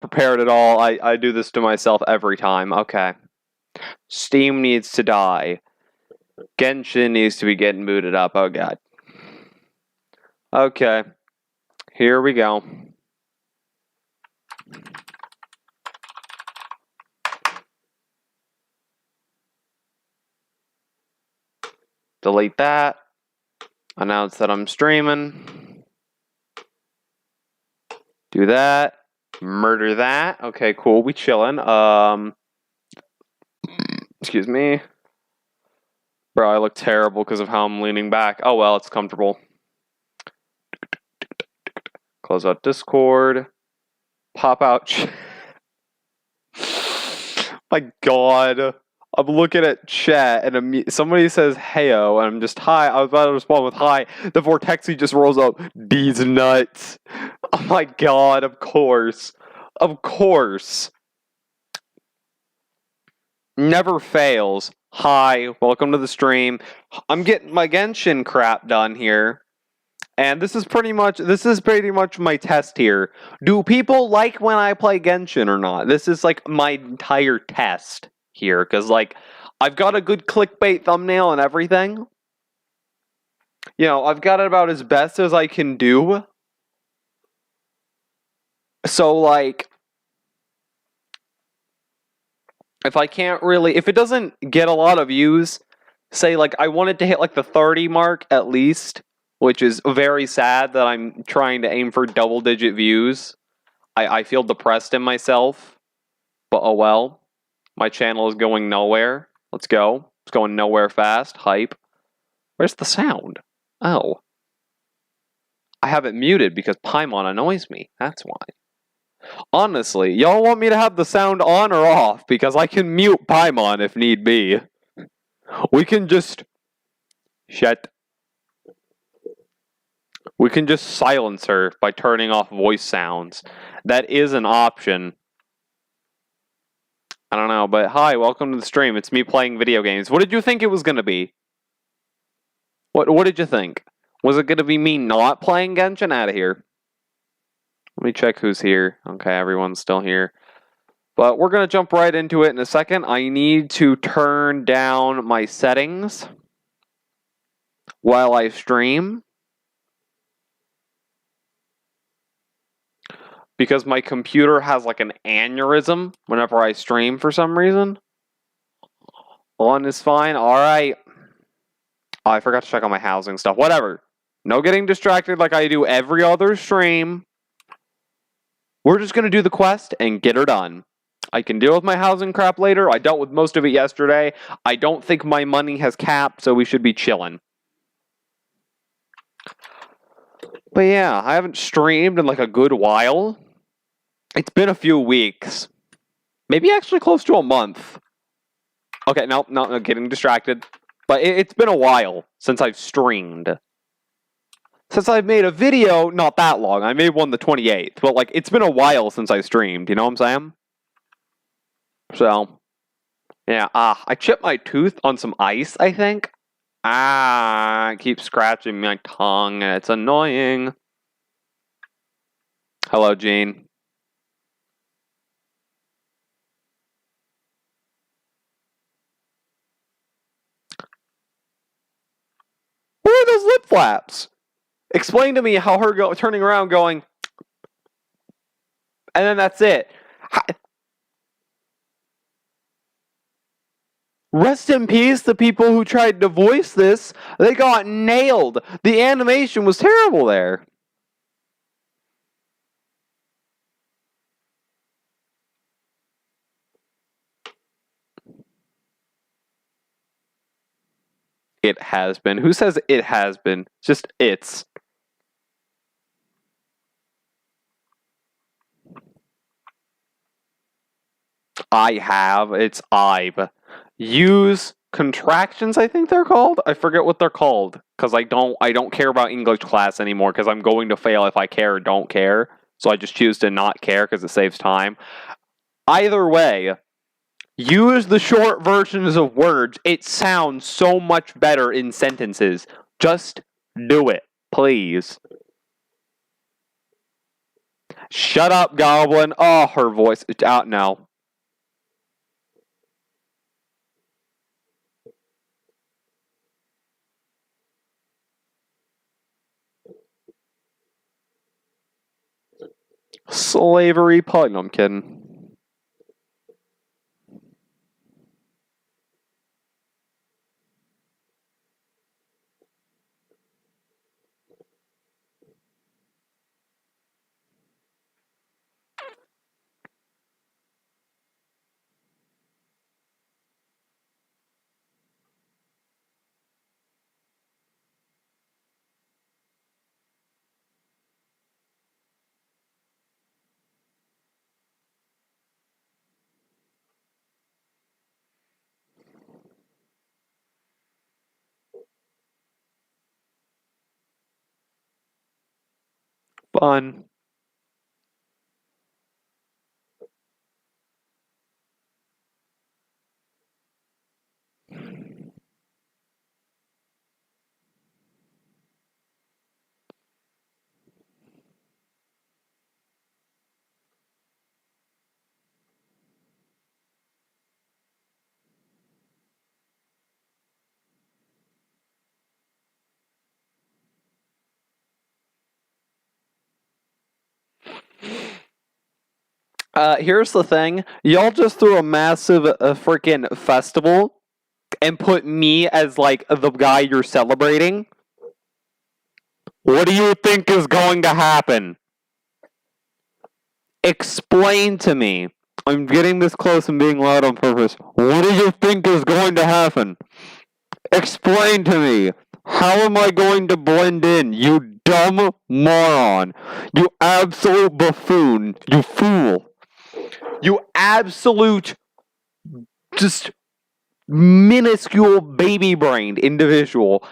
prepared at all. I do this to myself every time. Okay. Steam needs to die. Genshin needs to be getting booted up. Oh, God. Okay. Here we go. Delete that. Announce that I'm streaming. Do that. Murder that. Okay, cool. We chillin'. Excuse me. Bro, I look terrible because of how I'm leaning back. Oh well, it's comfortable. Close out Discord. Pop out. My God. I'm looking at chat and somebody says heyo and I'm just hi. I was about to respond with hi. The Vortexy just rolls up. These nuts. Oh my God, of course. Of course. Never fails. Hi, welcome to the stream. I'm getting my Genshin crap done here. And this is pretty much my test here. Do people like when I play Genshin or not? This is like my entire test here, because like I've got a good clickbait thumbnail and everything. You know, I've got it about as best as I can do. So like if it doesn't get a lot of views, say like I wanted to hit like the 30 mark at least, which is very sad that I'm trying to aim for double-digit views. I feel depressed in myself, but oh well. My channel is going nowhere. Let's go. It's going nowhere fast. Hype. Where's the sound? Oh. I have it muted because Paimon annoys me. That's why. Honestly, y'all want me to have the sound on or off? Because I can mute Paimon if need be. We can just... Shut. We can just silence her by turning off voice sounds. That is an option. I don't know, but hi, welcome to the stream. It's me playing video games. What did you think it was going to be? What did you think? Was it going to be me not playing Genshin? Out of here. Let me check who's here. Okay, everyone's still here. But we're going to jump right into it in a second. I need to turn down my settings while I stream, because my computer has like an aneurysm whenever I stream for some reason. On is fine. Alright. Oh, I forgot to check on my housing stuff. Whatever. No getting distracted like I do every other stream. We're just going to do the quest and get her done. I can deal with my housing crap later. I dealt with most of it yesterday. I don't think my money has capped, so we should be chilling. But yeah, I haven't streamed in like a good while. It's been a few weeks. Maybe actually close to a month. Okay, no, getting distracted. But it's been a while since I've streamed. Since I've made a video, not that long. I made one the 28th. But like, it's been a while since I streamed. You know what I'm saying? So, yeah. I chipped my tooth on some ice, I think. I keep scratching my tongue and it's annoying. Hello, Gene. Where are those lip flaps? Explain to me how her turning around going, and then that's it. Rest in peace, the people who tried to voice this. They got nailed. The animation was terrible there. It has been. Who says it has been? Just it's. I have. It's I've. Use contractions, I think they're called. I forget what they're called because I don't care about English class anymore because I'm going to fail if I care or don't care. So I just choose to not care because it saves time. Either way, use the short versions of words. It sounds so much better in sentences. Just do it, please. Shut up, Goblin. Oh, her voice. Out now. Slavery pug. No, I'm kidding. Fun. Here's the thing. Y'all just threw a massive freaking festival and put me as, like, the guy you're celebrating. What do you think is going to happen? Explain to me. I'm getting this close and being loud on purpose. What do you think is going to happen? Explain to me. How am I going to blend in, you dumb moron? You absolute buffoon. You fool. You absolute, just minuscule baby-brained individual.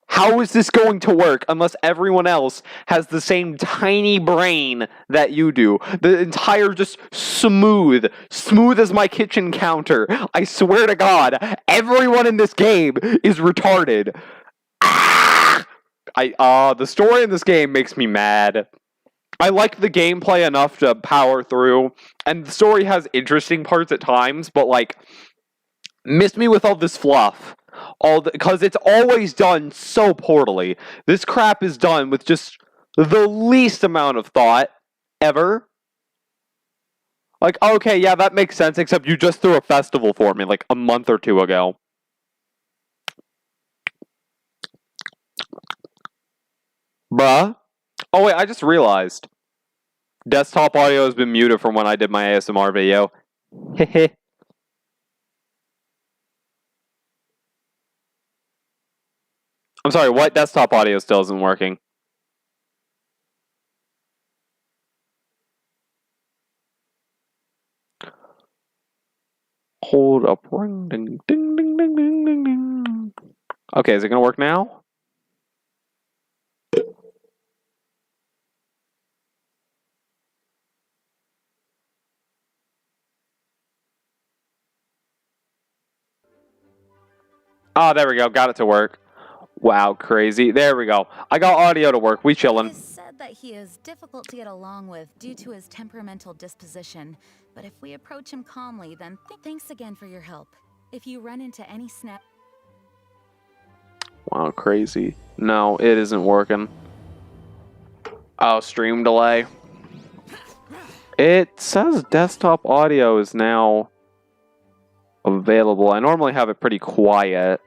How is this going to work unless everyone else has the same tiny brain that you do? The entire just smooth as my kitchen counter. I swear to God, everyone in this game is retarded. Ah! The story in this game makes me mad. I like the gameplay enough to power through, and the story has interesting parts at times, but, like, miss me with all this fluff. Because it's always done so poorly. This crap is done with just the least amount of thought ever. Like, okay, yeah, that makes sense, except you just threw a festival for me, like, a month or two ago. Bruh. Oh, wait, I just realized. Desktop audio has been muted from when I did my ASMR video. Hehe. I'm sorry, what? Desktop audio still isn't working. Hold up. Ring, ding, ding, ding, ding, ding, ding, ding. Okay, is it gonna work now? Oh, there we go. Got it to work. Wow, crazy. There we go. I got audio to work. We chillin'. It is said that he is difficult to get along with due to his temperamental disposition, but if we approach him calmly, then thanks again for your help. If you run into any snap... Wow, crazy. No, it isn't working. Oh, stream delay. It says desktop audio is now available. I normally have it pretty quiet.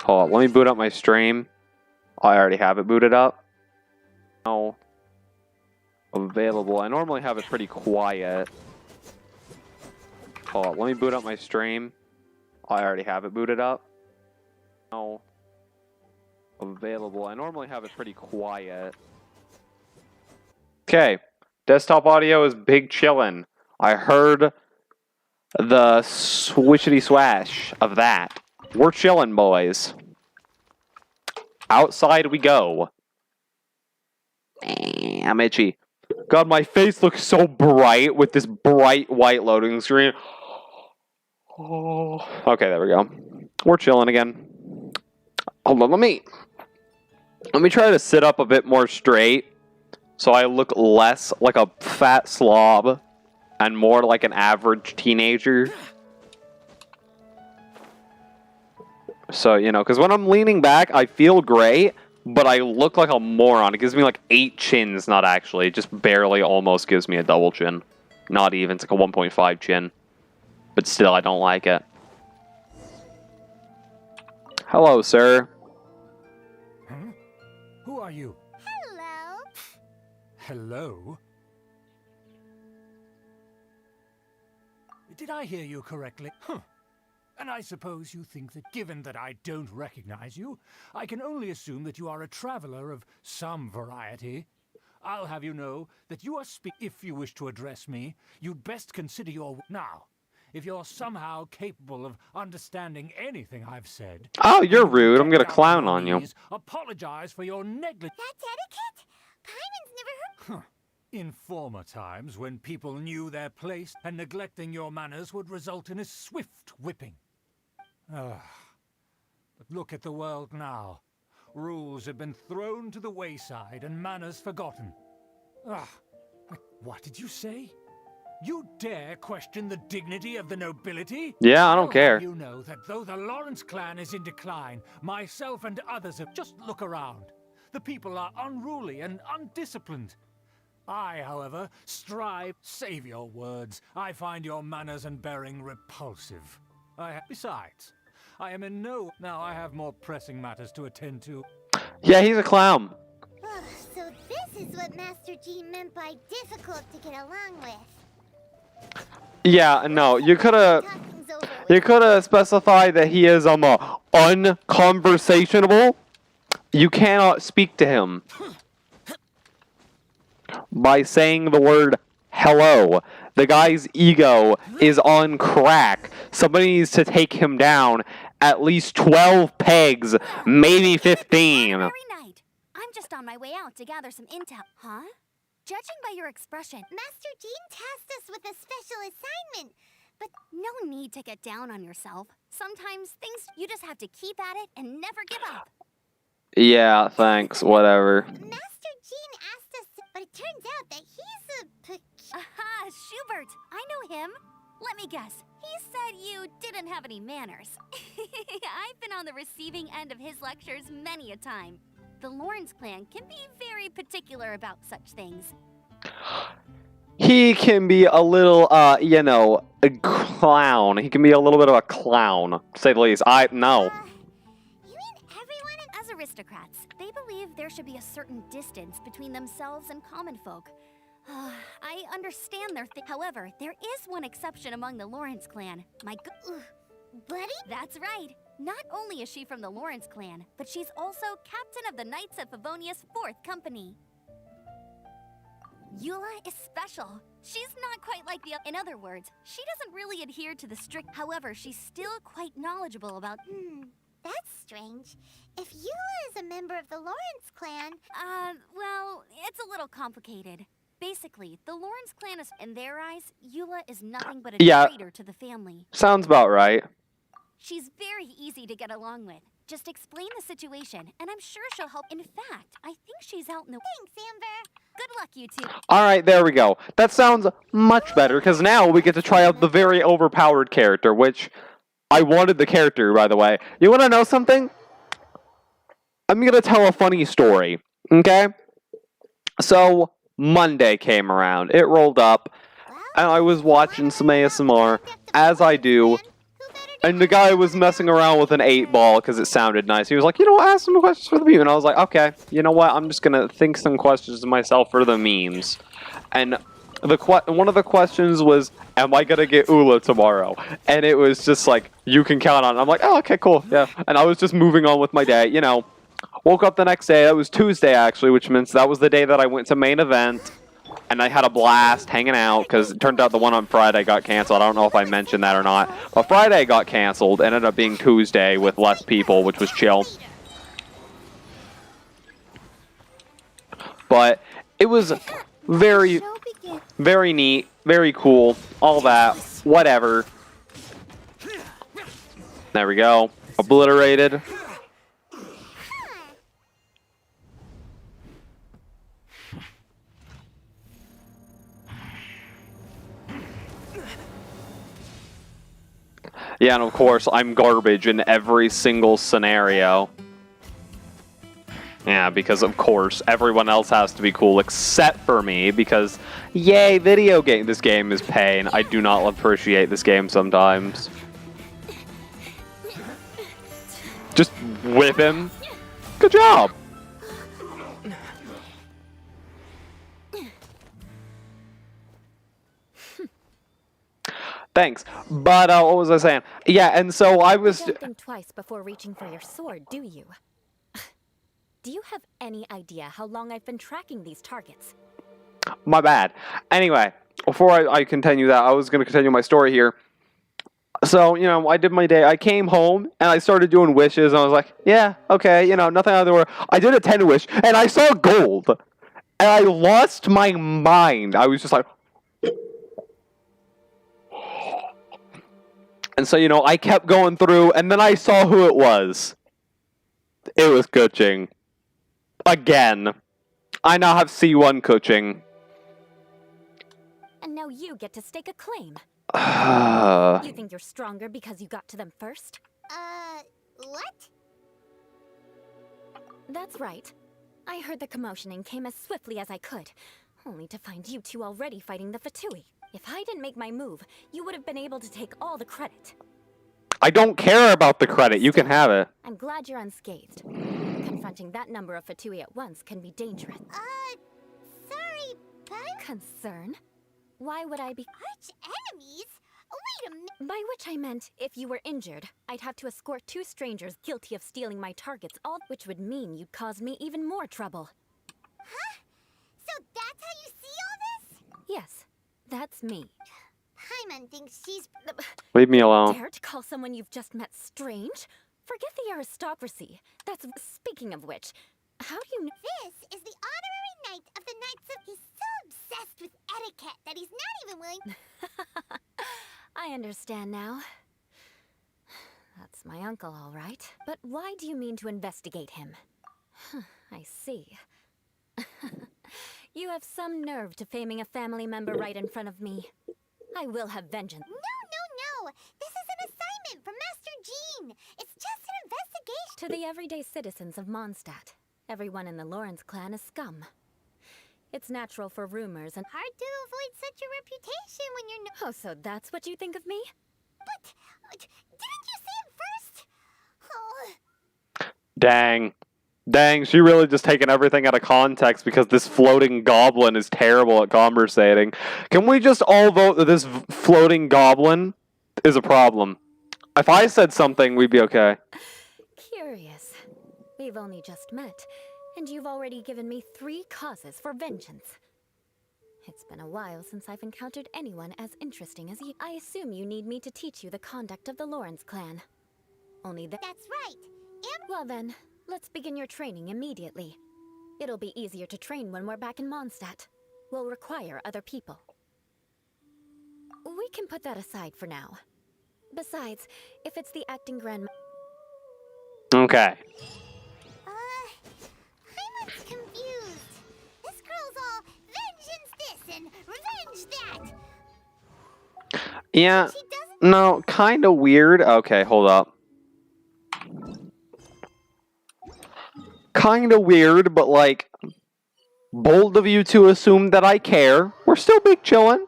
Hold on, let me boot up my stream. I already have it booted up. Now available. I normally have it pretty quiet. Hold on, let me boot up my stream. I already have it booted up. Now available. I normally have it pretty quiet. Okay, desktop audio is big chillin'. I heard the swishity swash of that. We're chillin', boys. Outside we go. I'm itchy. God, my face looks so bright with this bright white loading screen. Oh. Okay, there we go. We're chilling again. Hold on, let me try to sit up a bit more straight so I look less like a fat slob and more like an average teenager. So, you know, because when I'm leaning back, I feel great, but I look like a moron. It gives me like 8 chins, not actually. It just barely almost gives me a double chin. Not even. It's like a 1.5 chin. But still, I don't like it. Hello, sir. Huh? Who are you? Hello. Hello? Did I hear you correctly? Huh. And I suppose you think that given that I don't recognize you, I can only assume that you are a traveler of some variety. I'll have you know that you are if you wish to address me, you'd best consider your... Now, if you're somehow capable of understanding anything I've said... Oh, you're you rude. I'm get gonna down clown your on you. knees, apologize for your negligence. That's etiquette? Paimon's never heard. Huh. In former times, when people knew their place, and neglecting your manners would result in a swift whipping. But look at the world now. Rules have been thrown to the wayside and manners forgotten. What did you say? You dare question the dignity of the nobility? Yeah, I don't I'll care. have you know that though the Lawrence clan is in decline, myself and others have just look around. The people are unruly and undisciplined. I, however, strive... Save your words. I find your manners and bearing repulsive. Besides, I am in no... Now I have more pressing matters to attend to. Yeah, he's a clown. So this is what Master G meant by difficult to get along with. Yeah, no, you could have... Talking's over You with. could have specified that he is unconversationable. You cannot speak to him by saying the word hello. The guy's ego is on crack. Somebody needs to take him down at least 12 pegs, maybe 15. Every night. I'm just on my way out to gather some intel. Huh? Judging by your expression, Master Jean tasked us with a special assignment, but no need to get down on yourself. Sometimes things you just have to keep at it and never give up. Yeah, thanks, whatever. Master Jean asked us, but it turns out that he's a Aha, Schubert! I know him. Let me guess. He said you didn't have any manners. I've been on the receiving end of his lectures many a time. The Lawrence clan can be very particular about such things. He can be a little, you know, a clown. He can be a little bit of a clown, to say the least. you mean everyone in... As aristocrats, they believe there should be a certain distance between themselves and common folk. I understand their however, there is one exception among the Lawrence clan. Buddy? That's right. Not only is she from the Lawrence clan, but she's also captain of the Knights of Favonia's 4th Company. Eula is special. She's not quite like the... In other words, she doesn't really adhere to the strict... However, she's still quite knowledgeable about... That's strange. If Eula is a member of the Lawrence clan... well, it's a little complicated. Basically, the Lawrence clan is... In their eyes, Eula is nothing but a traitor to the family. Sounds about right. She's very easy to get along with. Just explain the situation, and I'm sure she'll help. In fact, I think she's out in the... Thanks, Amber. Good luck, you two. Alright, there we go. That sounds much better, because now we get to try out the very overpowered character, which... I wanted the character, by the way. You want to know something? I'm going to tell a funny story, okay? So, Monday came around. It rolled up, and I was watching some ASMR, as I do, and the guy was messing around with an 8-ball because it sounded nice. He was like, you know what, ask some questions for the meme. And I was like, okay, you know what, I'm just going to think some questions to myself for the memes. And one of the questions was, am I going to get Ula tomorrow? And it was just like, you can count on it. I'm like, oh, okay, cool, yeah. And I was just moving on with my day, you know. Woke up the next day, that was Tuesday actually, which means that was the day that I went to main event. And I had a blast hanging out, because it turned out the one on Friday got canceled. I don't know if I mentioned that or not. But Friday got canceled, ended up being Tuesday with less people, which was chill. But it was very, very neat, very cool, all that, whatever. There we go. Obliterated. Yeah, and of course, I'm garbage in every single scenario. Yeah, because of course, everyone else has to be cool except for me, because, yay, video game. This game is pain. I do not appreciate this game sometimes. Just whip him. Good job. Thanks. But what was I saying? Yeah, and so I was. Don't think twice before reaching for your sword, do you? Do you have any idea how long I've been tracking these targets? My bad. Anyway, before I continue that, I was going to continue my story here. So, you know, I did my day. I came home and I started doing wishes. And I was like, yeah, okay, you know, nothing out of the world. I did a 10 wish and I saw gold. And I lost my mind. I was just like. And so, you know, I kept going through and then I saw who it was. It was Kuching. Again. I now have C1 Kuching. And now you get to stake a claim. You think you're stronger because you got to them first? What? That's right. I heard the commotion and came as swiftly as I could, only to find you two already fighting the Fatui. If I didn't make my move, you would have been able to take all the credit. I don't care about the credit. You can have it. I'm glad you're unscathed. Confronting that number of Fatui at once can be dangerous. Sorry, but Concern? Why would I be... arch enemies? Wait a minute. By which I meant, if you were injured, I'd have to escort two strangers guilty of stealing my targets, all which would mean you'd cause me even more trouble. Huh? So that's how you see all this? Yes, that's me. Paimon thinks she's... Leave me alone. Dare to call someone you've just met strange? Forget the aristocracy. That's... Speaking of which, how do you know... This is the honorary knight of the Knights of... He's so obsessed with etiquette that he's not even willing... I understand now. That's my uncle, all right. But why do you mean to investigate him? I see. You have some nerve to faming a family member right in front of me. I will have vengeance. No. This is an assignment from Master Jean. It's just an investigation. To the everyday citizens of Mondstadt, everyone in the Lawrence clan is scum. It's natural for rumors and... Hard to avoid such a reputation when you're no... Oh, so that's what you think of me? But... didn't you see it first? Oh... Dang, she really just taken everything out of context because this floating goblin is terrible at conversating. Can we just all vote that this floating goblin is a problem? If I said something, we'd be okay. Curious. We've only just met, and you've already given me 3 causes for vengeance. It's been a while since I've encountered anyone as interesting as you. I assume you need me to teach you the conduct of the Lawrence clan. Only that... That's right. Well then, let's begin your training immediately. It'll be easier to train when we're back in Mondstadt. We'll require other people. We can put that aside for now. Besides, if it's the acting grand... Okay. Paimon's confused. This girl's all vengeance this and revenge that. Yeah, She doesn't... no, kind of weird. Okay, hold up. Kind of weird, but like, bold of you to assume that I care. We're still big chillin'.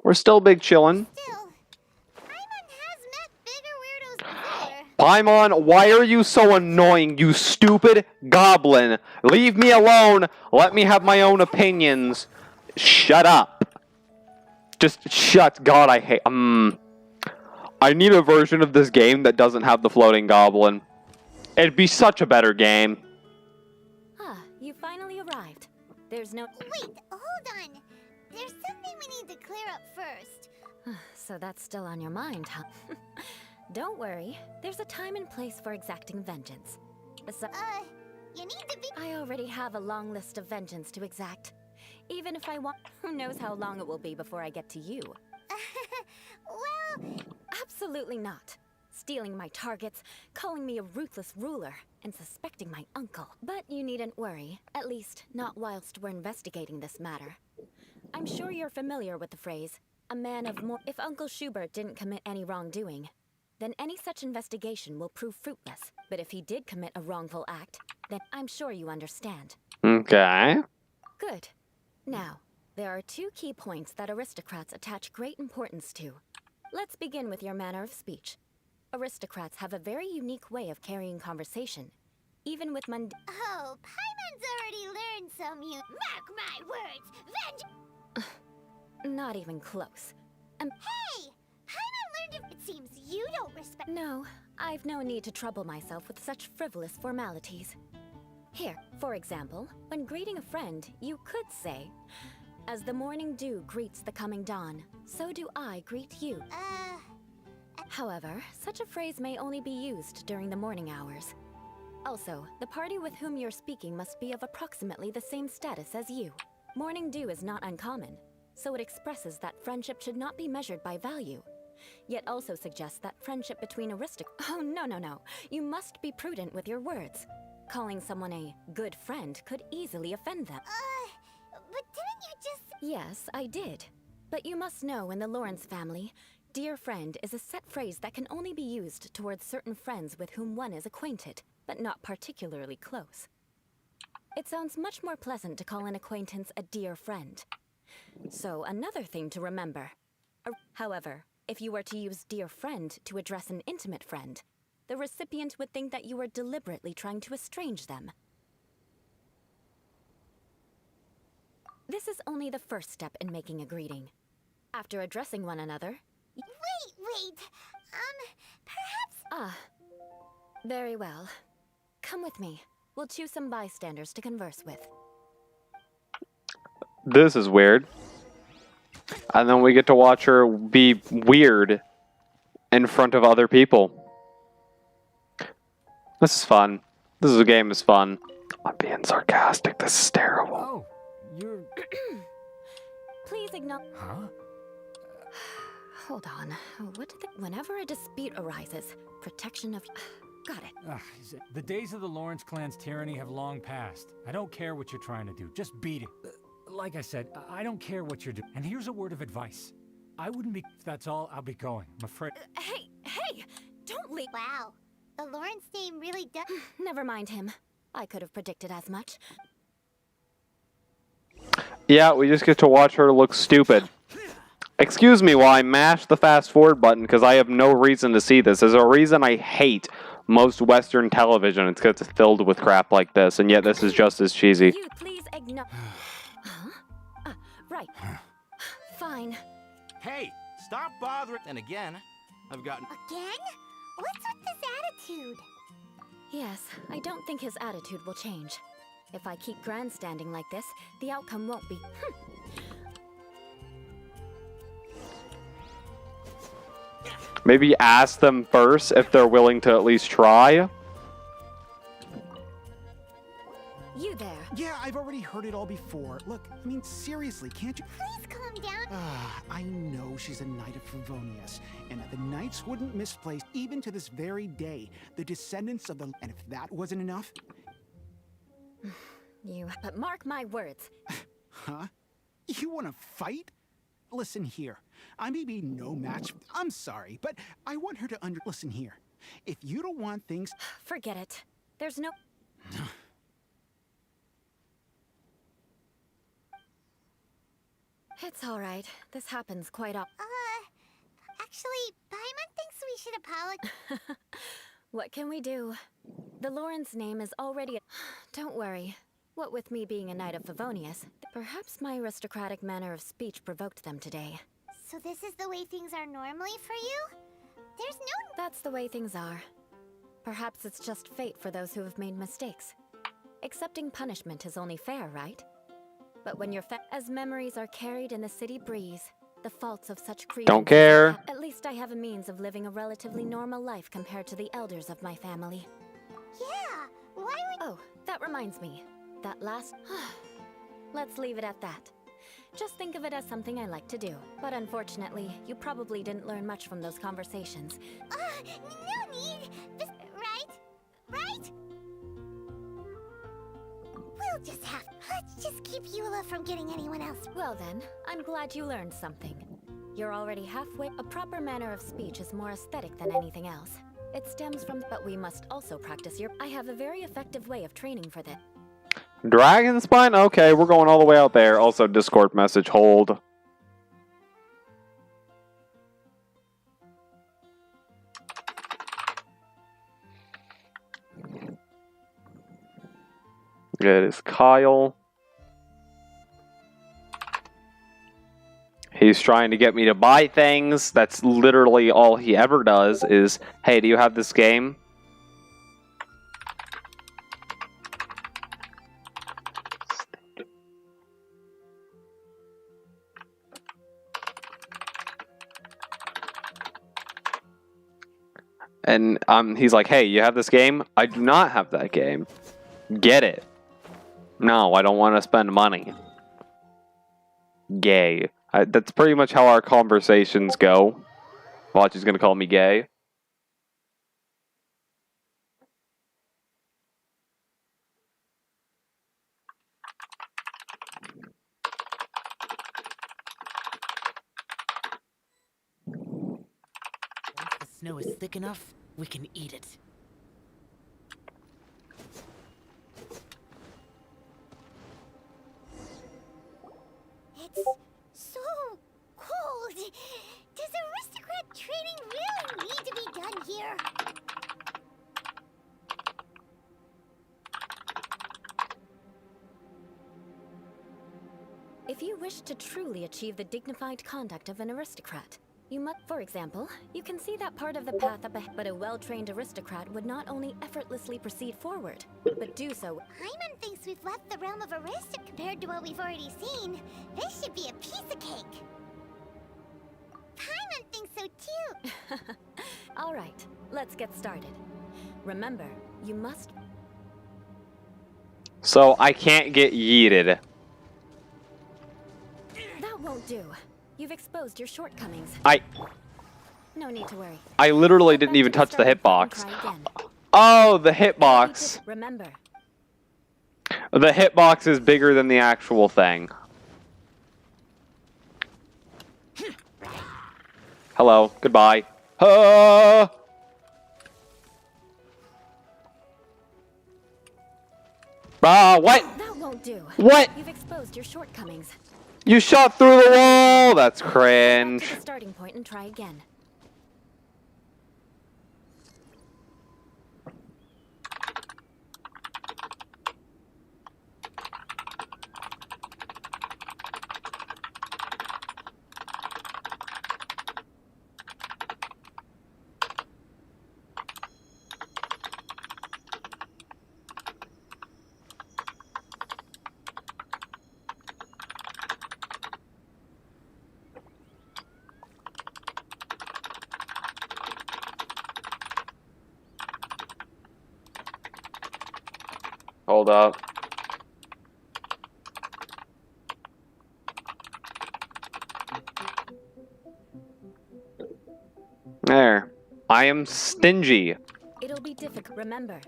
We're still big chillin'. Still, Paimon has met bigger weirdos before. Paimon, why are you so annoying, you stupid goblin? Leave me alone. Let me have my own opinions. Shut up. Just shut. God, I hate... I need a version of this game that doesn't have the floating goblin. It'd be such a better game. Ah, you finally arrived. There's no... Wait, hold on. There's something we need to clear up first. So that's still on your mind, huh? Don't worry. There's a time and place for exacting vengeance. You need to be... I already have a long list of vengeance to exact. Even if I want... Who knows how long it will be before I get to you? Well... Absolutely not. Stealing my targets, calling me a ruthless ruler, and suspecting my uncle. But you needn't worry. At least, not whilst we're investigating this matter. I'm sure you're familiar with the phrase, a man of more. If Uncle Schubert didn't commit any wrongdoing, then any such investigation will prove fruitless. But if he did commit a wrongful act, then I'm sure you understand. Okay. Good. Now, there are two key points that aristocrats attach great importance to. Let's begin with your manner of speech. Aristocrats have a very unique way of carrying conversation, even with Oh, Paimon's already learned some Mark my words, Not even close. Hey! Paimon learned it seems you don't respect- No, I've no need to trouble myself with such frivolous formalities. Here, for example, when greeting a friend, you could say, "As the morning dew greets the coming dawn, so do I greet you." However, such a phrase may only be used during the morning hours. Also, the party with whom you're speaking must be of approximately the same status as you. Morning dew is not uncommon, so it expresses that friendship should not be measured by value, yet also suggests that friendship between aristocrats— Oh, no. You must be prudent with your words. Calling someone a good friend could easily offend them. But didn't you just— Yes, I did. But you must know in the Lawrence family, dear friend is a set phrase that can only be used towards certain friends with whom one is acquainted, but not particularly close. It sounds much more pleasant to call an acquaintance a dear friend. So another thing to remember. However, if you were to use dear friend to address an intimate friend, the recipient would think that you were deliberately trying to estrange them. This is only the first step in making a greeting. After addressing one another— Wait, perhaps— Very well. Come with me. We'll choose some bystanders to converse with. This is weird. And then we get to watch her be weird in front of other people. This is fun. This game is fun. I'm being sarcastic. This is terrible. Oh, you're... Please acknowledge— Huh? Hold on. Whenever a dispute arises, protection of— Got it. The days of the Lawrence clan's tyranny have long passed. I don't care what you're trying to do. Just beat it. Like I said, I don't care what you're doing. And here's a word of advice. I wouldn't be... If that's all, I'll be going. I'm afraid... Hey! Don't leave— Wow. The Lawrence name really does— Never mind him. I could have predicted as much. Yeah, we just get to watch her look stupid. Excuse me while I mash the fast forward button because I have no reason to see this. There's a reason I hate most Western television. It's because it's filled with crap like this, and yet this is just as cheesy. You please acknowledge— Huh? Right. Fine. Hey, stop bothering. And again, I've gotten... Again? What's with this attitude? Yes, I don't think his attitude will change. If I keep grandstanding like this, the outcome won't be— Maybe ask them first if they're willing to at least try. You there. Yeah, I've already heard it all before. Look, I mean, seriously, can't you... Please calm down. I know she's a knight of Favonius, and that the knights wouldn't misplace, even to this very day, the descendants of the... And if that wasn't enough... But mark my words. Huh? You want to fight? Listen here. I may be no match... I'm sorry, but I want her to Listen here. If you don't want things... Forget it. There's no... It's all right. This happens quite often. Actually, Paimon thinks we should apologize. What can we do? The Lawrence name is already... Don't worry. What with me being a knight of Favonius, perhaps my aristocratic manner of speech provoked them today. So this is the way things are normally for you? There's no... That's the way things are. Perhaps it's just fate for those who have made mistakes. Accepting punishment is only fair, right? But when you're as memories are carried in the city breeze, the faults of such creatures... Don't care. At least I have a means of living a relatively normal life compared to the elders of my family. Yeah, why would... Oh, that reminds me. That last... Let's leave it at that. Just think of it as something I like to do. But unfortunately, you probably didn't learn much from those conversations. No need. Right? We'll just have... Let's just keep Eula from getting anyone else. Well then, I'm glad you learned something. You're already halfway. A proper manner of speech is more aesthetic than anything else. It stems from, but we must also practice your. I have a very effective way of training for this. Dragon Spine? Okay, we're going all the way out there. Also, Discord message, hold. It is Kyle. He's trying to get me to buy things. That's literally all he ever does is, hey, do you have this game? And he's like, hey, you have this game? I do not have that game. Get it. No, I don't want to spend money. Gay. That's pretty much how our conversations go. Watch, he's going to call me gay. Once the snow is thick enough, we can eat it. It's so cold. Does aristocrat training really need to be done here? If you wish to truly achieve the dignified conduct of an aristocrat, you must, for example, you can see that part of the path up ahead, but a well-trained aristocrat would not only effortlessly proceed forward, but do so. Hyman thinks we've left the realm of aristocrat compared to what we've already seen. This should be a piece of cake. Hyman thinks so too. All right, let's get started. Remember, you must. So I can't get yeeted. That won't do. You've exposed your shortcomings. No need to worry. I literally didn't even touch the hitbox. Oh, the hitbox. Remember. The hitbox is bigger than the actual thing. Hello. Goodbye. What? That won't do. What? You've exposed your shortcomings. You shot through the wall! That's Go back cringe. to the starting point and try again. Hold up. There. I am stingy. It'll be difficult. Remember.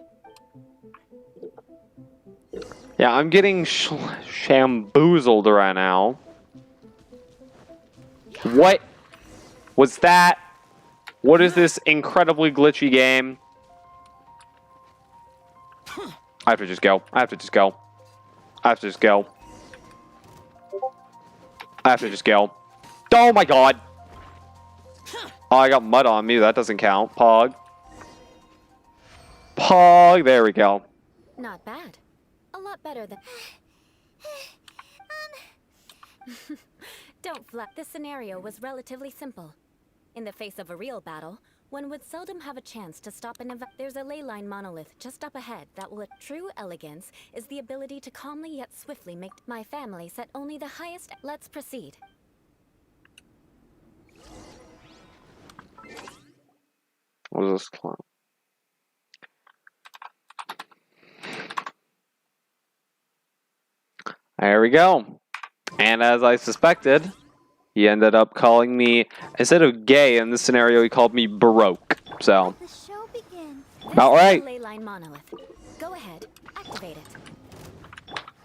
Yeah, I'm getting shamboozled right now. What was that? What is this incredibly glitchy game? I have to just go. I have to just go. I have to just go. I have to just go. Oh my god! Oh, I got mud on me. That doesn't count. Pog. Pog. There we go. Not bad. A lot better than. Don't flat. This scenario was relatively simple. In the face of a real battle, one would seldom have a chance to stop an event. There's a ley line monolith just up ahead that will. True elegance is the ability to calmly yet swiftly make. My family set only the highest. Let's proceed. What is this clown? There we go. And as I suspected, he ended up calling me, instead of gay in this scenario, he called me Baroque. So, The show begins. about right. Ley line monolith. Go ahead. Activate it.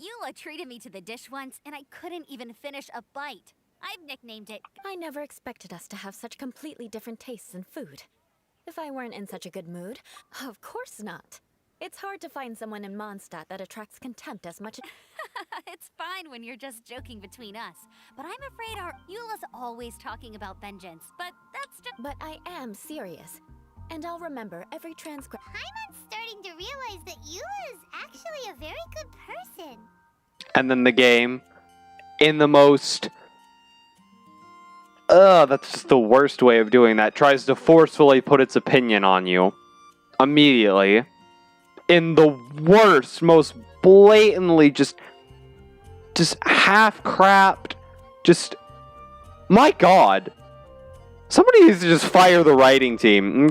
Eula treated me to the dish once, and I couldn't even finish a bite. I've nicknamed it. I never expected us to have such completely different tastes in food. If I weren't in such a good mood, of course not. It's hard to find someone in Mondstadt that attracts contempt as much. It's fine when you're just joking between us, but I'm afraid our Eula's always talking about vengeance. But that's just. But I am serious. And I'll remember every transcript. I'm starting to realize that Eula is actually a very good person. And then the game, in the most... that's just the worst way of doing that. Tries to forcefully put its opinion on you. Immediately. In the worst, most blatantly just half-crapped, my god. Somebody needs to just fire the writing team.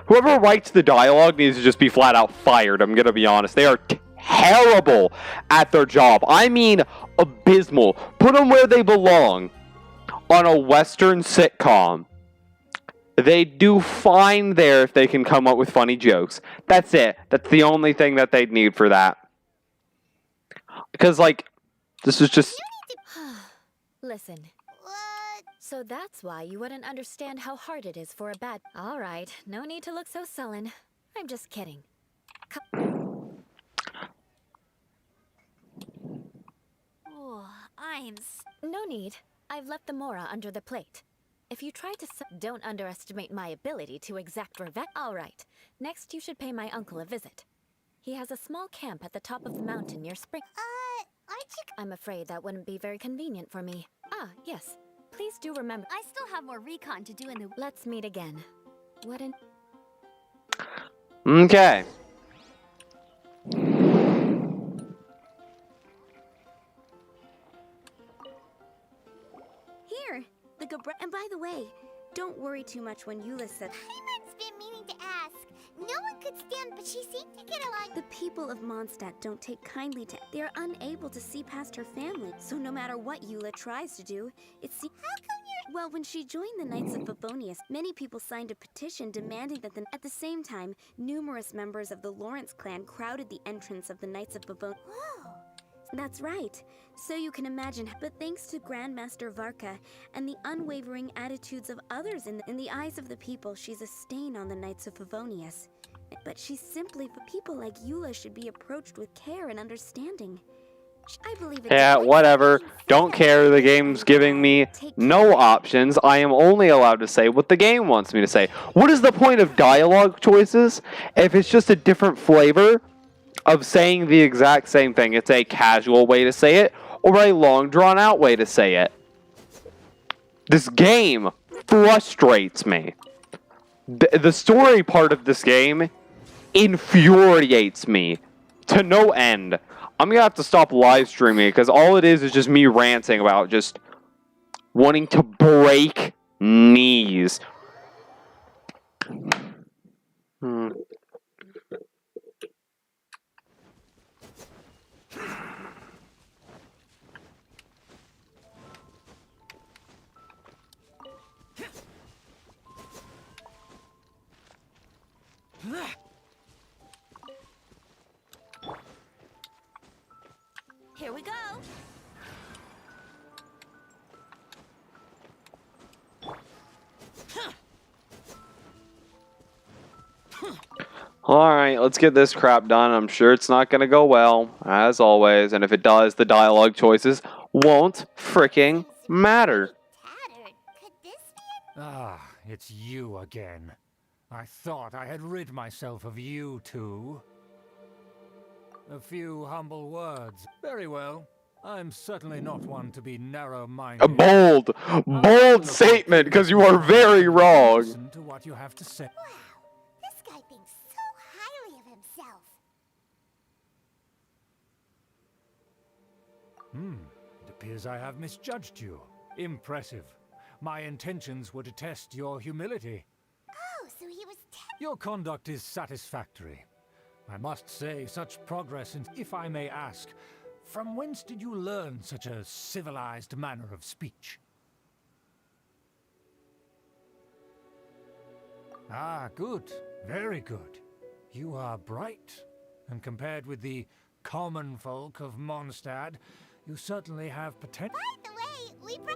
Whoever writes the dialogue needs to just be flat out fired, I'm gonna be honest. They are terrible at their job. I mean, abysmal. Put them where they belong. On a Western sitcom. They do fine there if they can come up with funny jokes. That's it. That's the only thing that they'd need for that. Because, this is just... Listen. What? So that's why you wouldn't understand how hard it is for a bad... Alright, no need to look so sullen. I'm just kidding. Oh, No need. I've left the Mora under the plate. If you try to don't underestimate my ability to exact revenge. Alright, next you should pay my uncle a visit. He has a small camp at the top of the mountain near Spring. Aren't you... I'm afraid that wouldn't be very convenient for me. Ah, yes. Please do remember. I still have more recon to do in the... Let's meet again. What an... Okay. Here, the Gabra... And by the way, don't worry too much when Eula said... Paimon's been meaning to ask. No one could stand, but she seemed to get along. The people of Mondstadt don't take kindly to... They are unable to see past her family. So no matter what Eula tries to do, it seems... How come you're... Well, when she joined the Knights of Favonius, many people signed a petition demanding that At the same time, numerous members of the Lawrence clan crowded the entrance of the Knights of Favonius. Whoa. That's right. So you can imagine, but thanks to Grandmaster Varka and the unwavering attitudes of others in the eyes of the people, she's a stain on the Knights of Favonius. But she's simply, people like Eula should be approached with care and understanding. I believe it. Yeah, whatever. Don't care. The game's giving me no options. I am only allowed to say what the game wants me to say. What is the point of dialogue choices if it's just a different flavor of saying the exact same thing? It's a casual way to say it or a long drawn out way to say it. This game frustrates me. The story part of this game infuriates me to no end. I'm gonna have to stop live streaming because all it is just me ranting about just wanting to break knees. Here we go. Alright, let's get this crap done. I'm sure it's not gonna go well, as always. And if it does, the dialogue choices won't fricking matter. Tattered. Could this be Ah, it's you again. I thought I had rid myself of you two. A few humble words. Very well. I'm certainly not one to be narrow-minded. A bold statement, because you are very wrong. Listen to what you have to say. Wow, this guy thinks so highly of himself. It appears I have misjudged you. Impressive. My intentions were to test your humility. Oh, so he was... Your conduct is satisfactory. I must say, such progress, and if I may ask, from whence did you learn such a civilized manner of speech? Ah, good. Very good. You are bright, and compared with the common folk of Mondstadt, you certainly have potential. By the way, we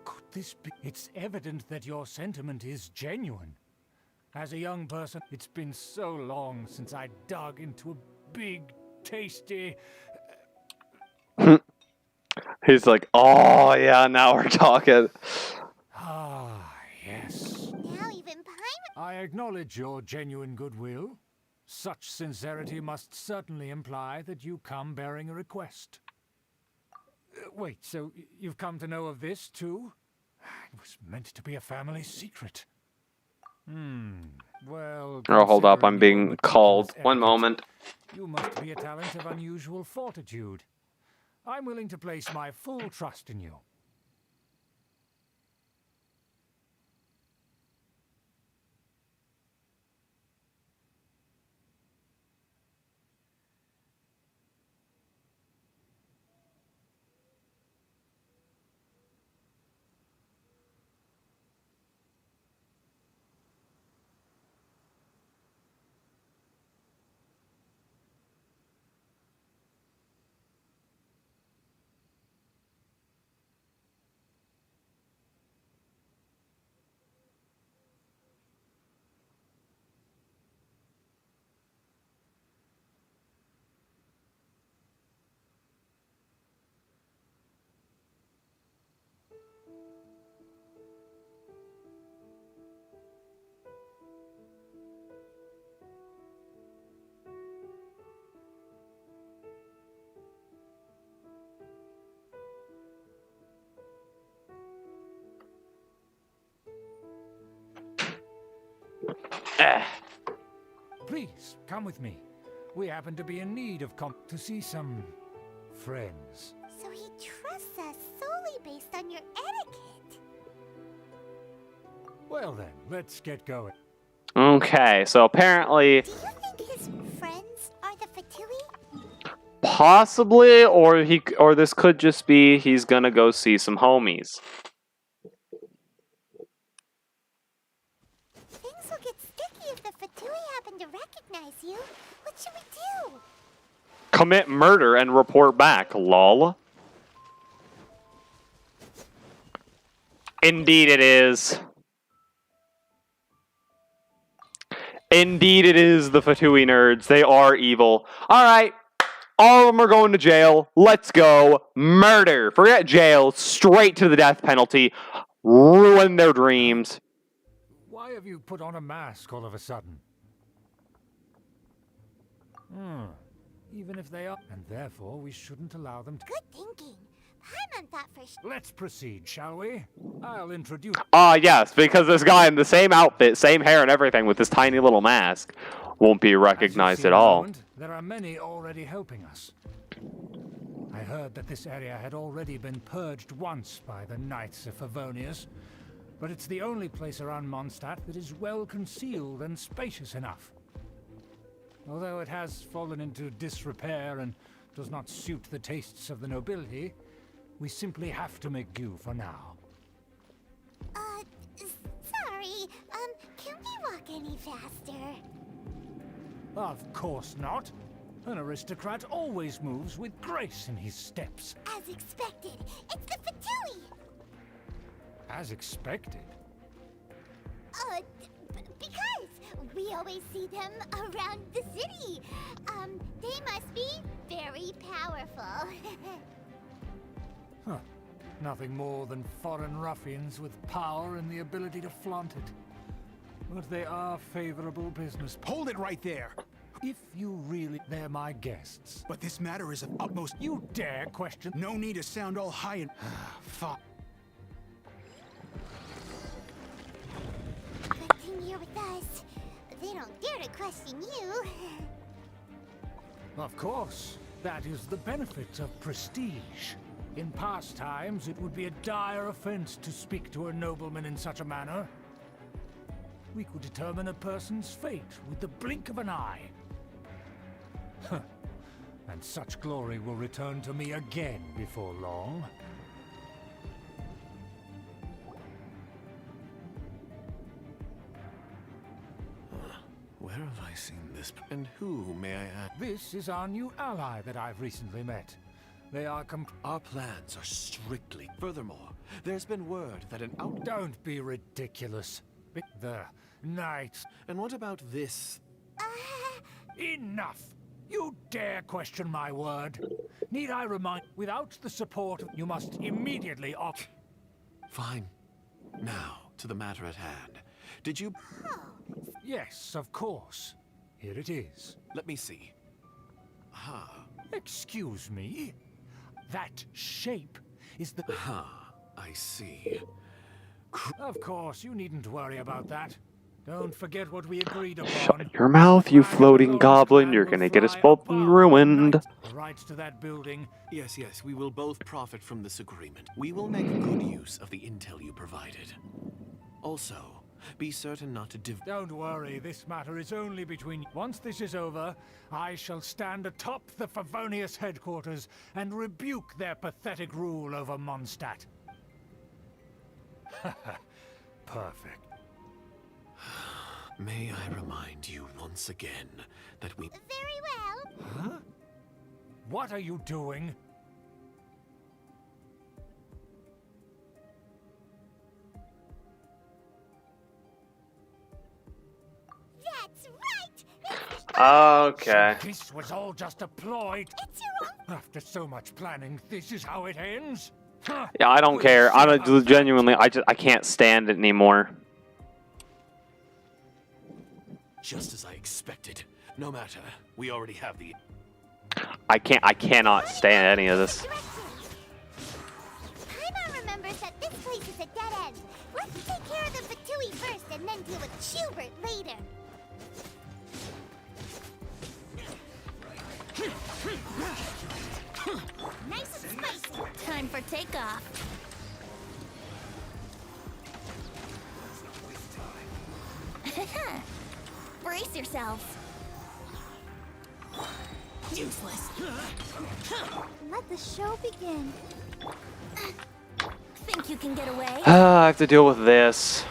Could this be? It's evident that your sentiment is genuine. As a young person, it's been so long since I dug into a big, tasty... He's like, oh yeah, now we're talking. Ah, yes. now even Paimon. I acknowledge your genuine goodwill. Such sincerity must certainly imply that you come bearing a request. Wait, so you've come to know of this, too? It was meant to be a family secret. Well... Oh, hold up, I'm considering being your meticulous called. One etiquette, moment. You must be a talent of unusual fortitude. I'm willing to place my full trust in you. Please, come with me. We happen to be in need of to see some friends. So he trusts us solely based on your etiquette. Well then, let's get going. Okay, so apparently, Do you think his friends are the Fatui? possibly, or this could just be he's gonna go see some homies. Things will get sticky if the Fatui happen to recognize you. What should we do? Commit murder and report back, lol. Indeed it is. Indeed it is the Fatui nerds. They are evil. Alright. All of them are going to jail. Let's go. Murder. Forget jail. Straight to the death penalty. Ruin their dreams. Why have you put on a mask all of a sudden? Even if they are... And therefore, we shouldn't allow them to... Good thinking. Paimon thought for sure. Let's proceed, shall we? I'll introduce... Yes, because this guy in the same outfit, same hair and everything with this tiny little mask won't be recognized at all. There are many already helping us. I heard that this area had already been purged once by the Knights of Favonius, but it's the only place around Mondstadt that is well concealed and spacious enough. Although it has fallen into disrepair and does not suit the tastes of the nobility, we simply have to make do for now. Sorry. Can we walk any faster? Of course not. An aristocrat always moves with grace in his steps. As expected. It's the Fatui! As expected. Because we always see them around the city. They must be very powerful. Huh. Nothing more than foreign ruffians with power and the ability to flaunt it. But they are favorable business. Hold it right there. If you really... They're my guests. But this matter is of utmost... You dare question... No need to sound all high and... Fuck. Good thing you're with us. They don't dare to question you. Of course. That is the benefit of prestige. In past times, it would be a dire offense to speak to a nobleman in such a manner. We could determine a person's fate with the blink of an eye. Huh. And such glory will return to me again before long. Where have I seen this? And who, may I ask? This is our new ally that I've recently met. They are Our plans are strictly. Furthermore, there's been word that an out. Don't be ridiculous. The Knights. And what about this? Enough! You dare question my word? Need I remind? Without the support, you must immediately opt. Fine. Now, to the matter at hand. Did you... Yes, of course. Here it is. Let me see. Excuse me? That shape is the... I see. Of course, you needn't worry about that. Don't forget what we agreed upon. Your mouth, you floating goblin. You're gonna get us both ruined. The rights to that building. Yes, we will both profit from this agreement. We will make good use of the intel you provided. Also, be certain not to Don't worry, this matter is only between... Once this is over, I shall stand atop the Favonius headquarters and rebuke their pathetic rule over Mondstadt. Perfect. May I remind you once again that we... Very well. Huh? What are you doing? That's right. Okay. So this was all just a ploy. It's your own. After so much planning, this is how it ends? Huh. Yeah, I don't care. I don't genuinely. I can't stand it anymore. Just as I expected. No matter. We already have the... I cannot stand any of this. Paimon remembers that this place is a dead end. Let's take care of the Fatui first and then deal with Schubert later. Nice and spicy. Time for takeoff. Brace yourselves. Useless. Let the show begin. Think you can get away? I have to deal with this.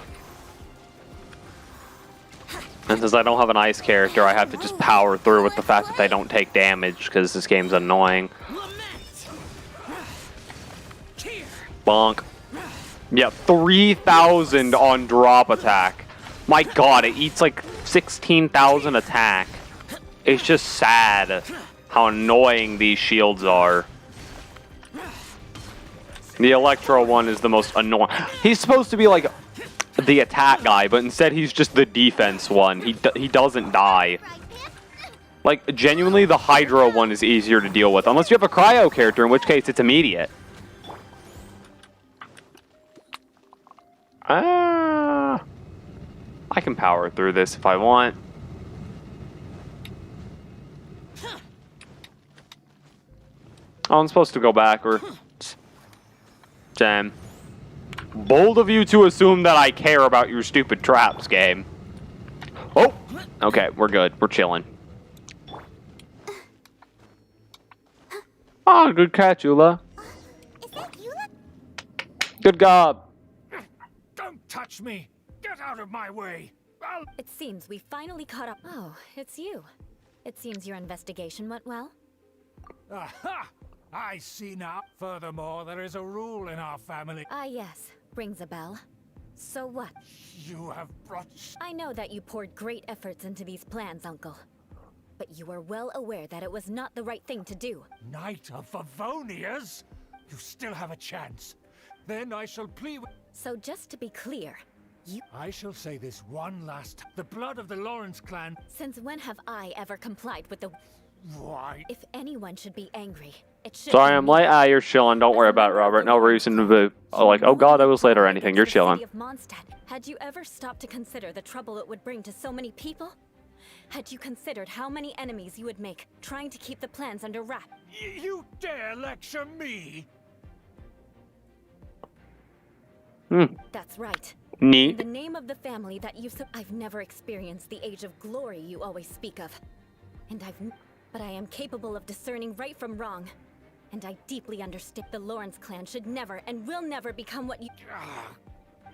And since I don't have an ice character, I have to just power through with the fact that they don't take damage because this game's annoying. Bonk. Yep, 3,000 on drop attack. My god, it eats like 16,000 attack. It's just sad how annoying these shields are. The Electro one is the most annoying. He's supposed to be like the attack guy, but instead he's just the defense one. He doesn't die. Like, genuinely, the Hydro one is easier to deal with. Unless you have a Cryo character, in which case it's immediate. I can power through this if I want. Oh, I'm supposed to go backwards. Damn. Bold of you to assume that I care about your stupid traps, game. Oh! Okay, we're good. We're chilling. Ah, good catch, Eula. Is that Eula? Good job. Don't touch me! Get out of my way! It seems we finally caught up. Oh, it's you. It seems your investigation went well. Aha! I see now. Furthermore, there is a rule in our family. Ah, yes. Rings a bell. So what? You have brought... I know that you poured great efforts into these plans, Uncle. But you are well aware that it was not the right thing to do. Knight of Favonius? You still have a chance. Then I shall plead with... So just to be clear, you... I shall say this one last... The blood of the Lawrence clan... Since when have I ever complied with the... Why? If anyone should be angry, it should Sorry, be I'm me. late. Ah, you're chilling. Don't worry about it, Robert. No reason to be like, oh god, I was late or anything. You're Against the chilling. city of Mondstadt, had you ever stopped to consider the trouble it would bring to so many people? Had you considered how many enemies you would make, trying to keep the plans under wrap? You dare lecture me? That's right. Neat. In the name of the family that you I've never experienced the age of glory you always speak of. But I am capable of discerning right from wrong. And I deeply understand the Lawrence clan should never and will never become what you...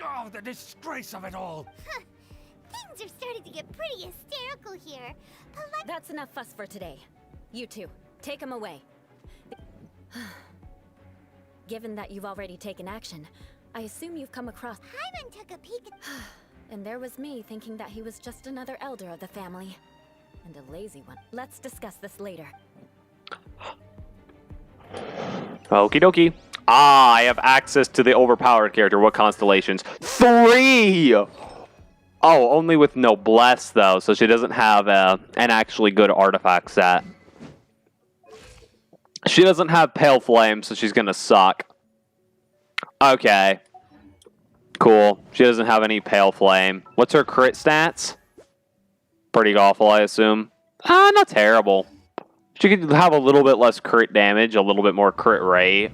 Oh, the disgrace of it all! Things are starting to get pretty hysterical here. But That's enough fuss for today. You two, take him away. Given that you've already taken action, I assume you've come across... Hyman took a peek at... And there was me thinking that he was just another elder of the family. And a lazy one. Let's discuss this later. Okie dokie. Ah, I have access to the overpowered character. What constellations? 3! Oh, only with Noblesse, though, so she doesn't have an actually good artifact set. She doesn't have Pale Flame, so she's gonna suck. Okay. Cool. She doesn't have any Pale Flame. What's her crit stats? Pretty awful, I assume. Not terrible. She could have a little bit less crit damage, a little bit more crit rate.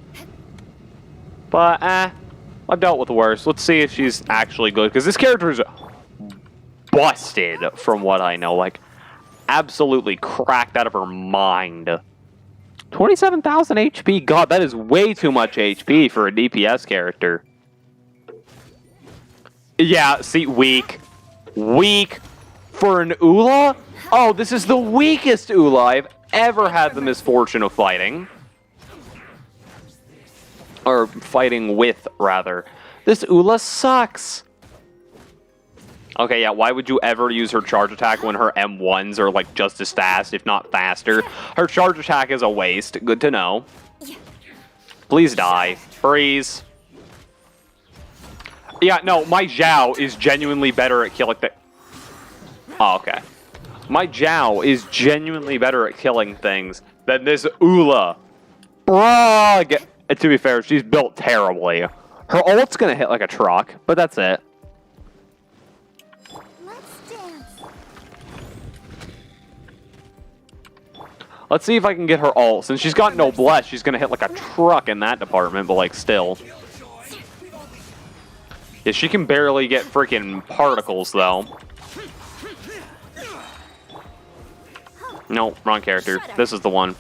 But, I've dealt with worse. Let's see if she's actually good, because this character is busted, from what I know. Like, absolutely cracked out of her mind. 27,000 HP? God, that is way too much HP for a DPS character. Yeah, see, weak. Weak for an Ula? Oh, this is the weakest Ula I've ever had the misfortune of fighting. Or fighting with, rather. This Ula sucks. Okay, yeah, why would you ever use her charge attack when her M1s are, like, just as fast, if not faster? Her charge attack is a waste. Good to know. Please die. Freeze. Yeah, no, my Zhao is genuinely better at killing things. Oh, okay. My Zhao is genuinely better at killing things than this Ula. Bruh! To be fair, she's built terribly. Her ult's gonna hit like a truck, but that's it. Let's see if I can get her ult. Since she's got Noblesse, she's gonna hit like a truck in that department, but like still. Yeah, she can barely get freaking particles though. No, wrong character. This is the one.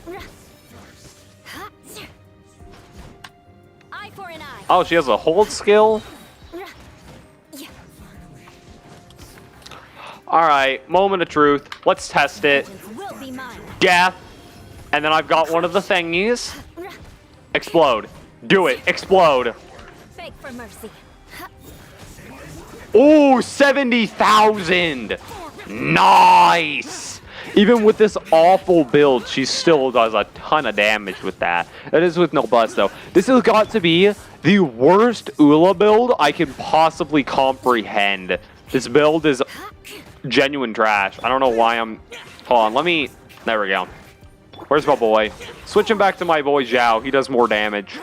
Oh, she has a hold skill? Alright, moment of truth. Let's test it. Death. And then I've got one of the thingies. Explode. Do it. Explode. Beg for mercy. Ooh, 70,000. Nice. Even with this awful build, she still does a ton of damage with that. That is with Noblesse, though. This has got to be the worst Ula build I can possibly comprehend. This build is genuine trash. I don't know why I'm... Hold on, let me... There we go. Where's my boy? Switching back to my boy Zhao. He does more damage.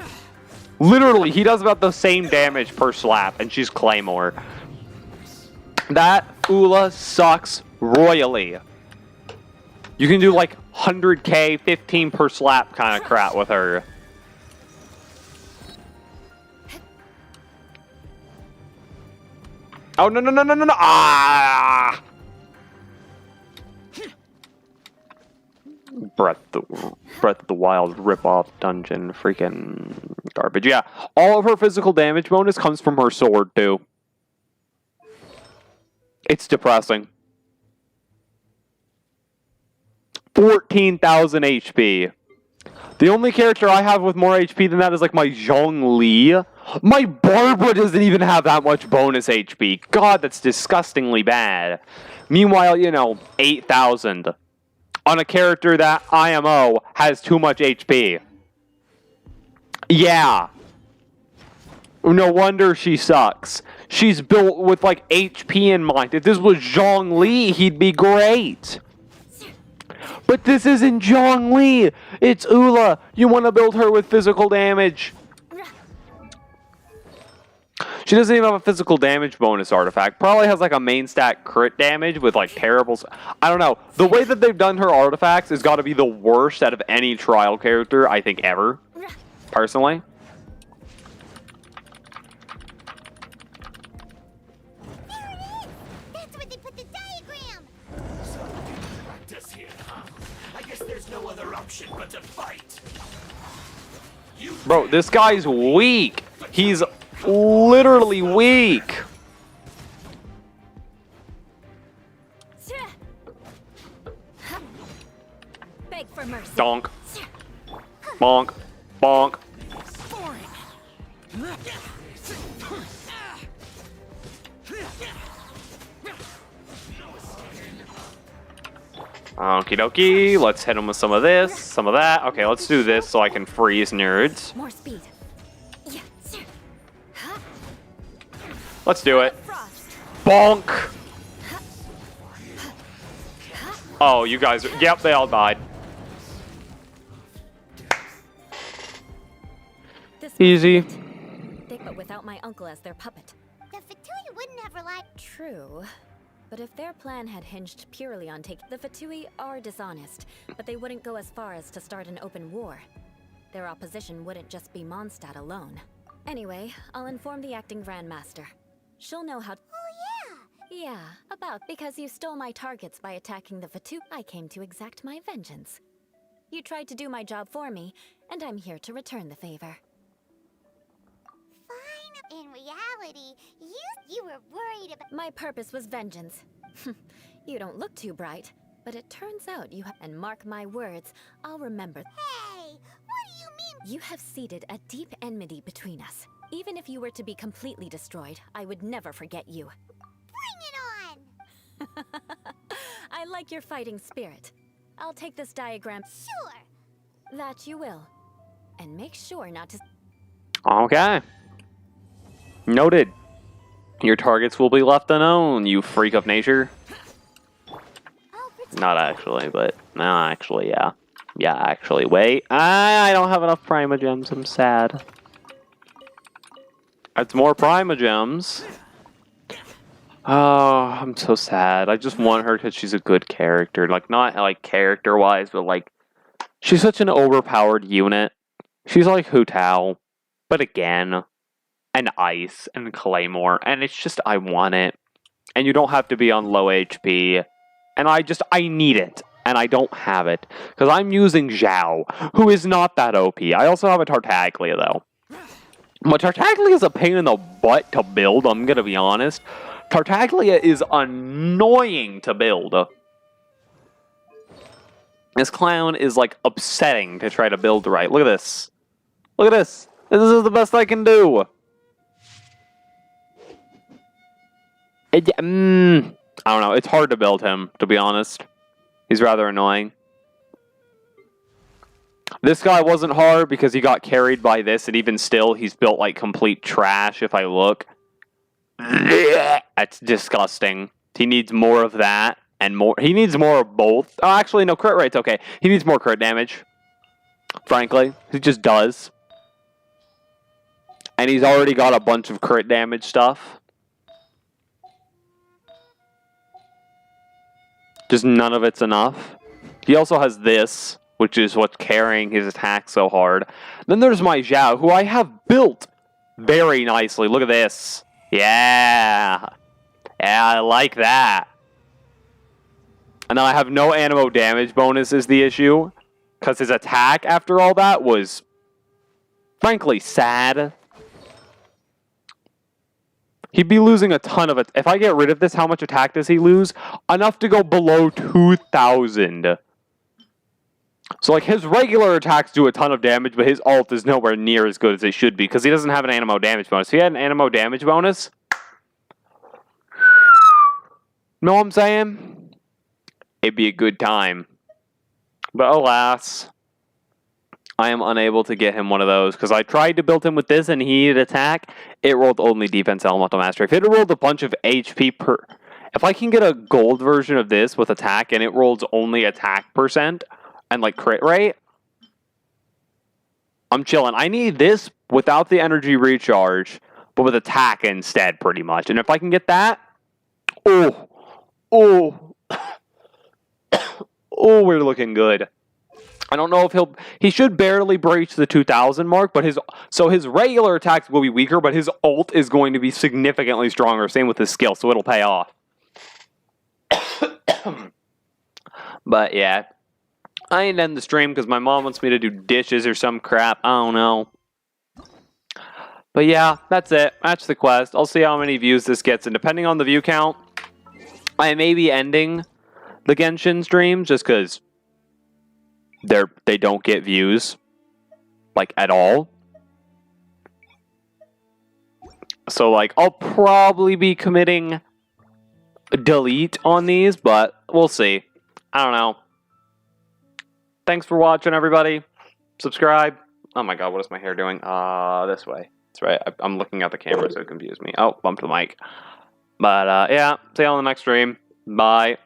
Literally, he does about the same damage per slap, and she's Claymore. That Ula sucks royally. You can do like 100k, 15 per slap kind of crap with her. Oh, no, no, no, no, no, no. Ah! Breath of the Wild rip-off dungeon. Freaking garbage. Yeah, all of her physical damage bonus comes from her sword, too. It's depressing. 14,000 HP. The only character I have with more HP than that is like my Zhongli. My Barbara doesn't even have that much bonus HP. God, that's disgustingly bad. Meanwhile, you know, 8,000 on a character that IMO has too much HP. Yeah. No wonder she sucks. She's built with like HP in mind. If this was Zhongli, he'd be great. But this isn't Zhongli. It's Ula. You want to build her with physical damage. She doesn't even have a physical damage bonus artifact. Probably has like a main stat crit damage with like terrible... I don't know. The way that they've done her artifacts has got to be the worst out of any trial character, I think, ever. Personally. But to fight. Bro, this guy's weak. He's literally weak. mercy. Donk. Bonk. Bonk. Okie dokie. Let's hit him with some of this, some of that. Okay, let's do this so I can freeze nerds. More speed. Let's do it. Bonk. Oh, you guys are... Yep, they all died. Easy. But without my uncle as their puppet. The Fatui wouldn't have relied. True. But if their plan had hinged purely on taking... The Fatui are dishonest, but they wouldn't go as far as to start an open war. Their opposition wouldn't just be Mondstadt alone. Anyway, I'll inform the acting Grandmaster. She'll know how... Oh, yeah. Yeah, about because you stole my targets by attacking the Fatui. I came to exact my vengeance. You tried to do my job for me, and I'm here to return the favor. Fine. In reality, you were worried about... My purpose was vengeance. You don't look too bright, but it turns out you have... And mark my words, I'll remember... Hey, what do you mean? You have seeded a deep enmity between us. Even if you were to be completely destroyed, I would never forget you. Bring it on! I like your fighting spirit. I'll take this diagram... Sure. That you will. And make sure not to... Okay. Noted. Your targets will be left unknown, you freak of nature. Not actually, but... No, actually, yeah. Yeah, actually, wait. I don't have enough Primogems, I'm sad. It's more Primogems. Oh, I'm so sad. I just want her because she's a good character. Like, not, like, character-wise, but, like... She's such an overpowered unit. She's like Hu Tao. But again... And Ice, and Claymore. And it's just, I want it. And you don't have to be on low HP. And I need it. And I don't have it. Because I'm using Zhao, who is not that OP. I also have a Tartaglia, though. But Tartaglia is a pain in the butt to build, I'm gonna be honest. Tartaglia is annoying to build. This clown is, like, upsetting to try to build right. Look at this. Look at this. This is the best I can do. I don't know. It's hard to build him, to be honest. He's rather annoying. This guy wasn't hard because he got carried by this, and even still, he's built like complete trash if I look. That's disgusting. He needs more of that, and more. He needs more of both. Oh, actually, no, crit rate's okay. He needs more crit damage. Frankly, he just does. And he's already got a bunch of crit damage stuff. Just none of it's enough. He also has this, which is what's carrying his attack so hard. Then there's my Zhao, who I have built very nicely. Look at this. Yeah. Yeah, I like that. And then I have no animo damage bonus is the issue. Because his attack after all that was, frankly, sad. He'd be losing a ton of it. If I get rid of this, how much attack does he lose? Enough to go below 2,000. So, like, his regular attacks do a ton of damage, but his ult is nowhere near as good as it should be, because he doesn't have an animo damage bonus. If he had an animo damage bonus... Know what I'm saying? It'd be a good time. But alas... I am unable to get him one of those, because I tried to build him with this and he needed attack. It rolled only defense elemental mastery. If it had rolled a bunch of HP per... If I can get a gold version of this with attack and it rolls only attack percent and like crit rate, I'm chilling. I need this without the energy recharge, but with attack instead, pretty much. And if I can get that, oh, we're looking good. I don't know if he should barely breach the 2,000 mark, but his regular attacks will be weaker, but his ult is going to be significantly stronger. Same with his skill, so it'll pay off. But yeah, I ain't end the stream because my mom wants me to do dishes or some crap. I don't know. But yeah, that's it. That's the quest. I'll see how many views this gets, and depending on the view count, I may be ending the Genshin stream just because they don't get views, like, at all. So, like, I'll probably be committing delete on these, but we'll see. I don't know. Thanks for watching, everybody. Subscribe. Oh my god, what is my hair doing? This way. That's right. I'm looking at the camera, so it confused me. Oh, bumped the mic. But, yeah. See you on the next stream. Bye.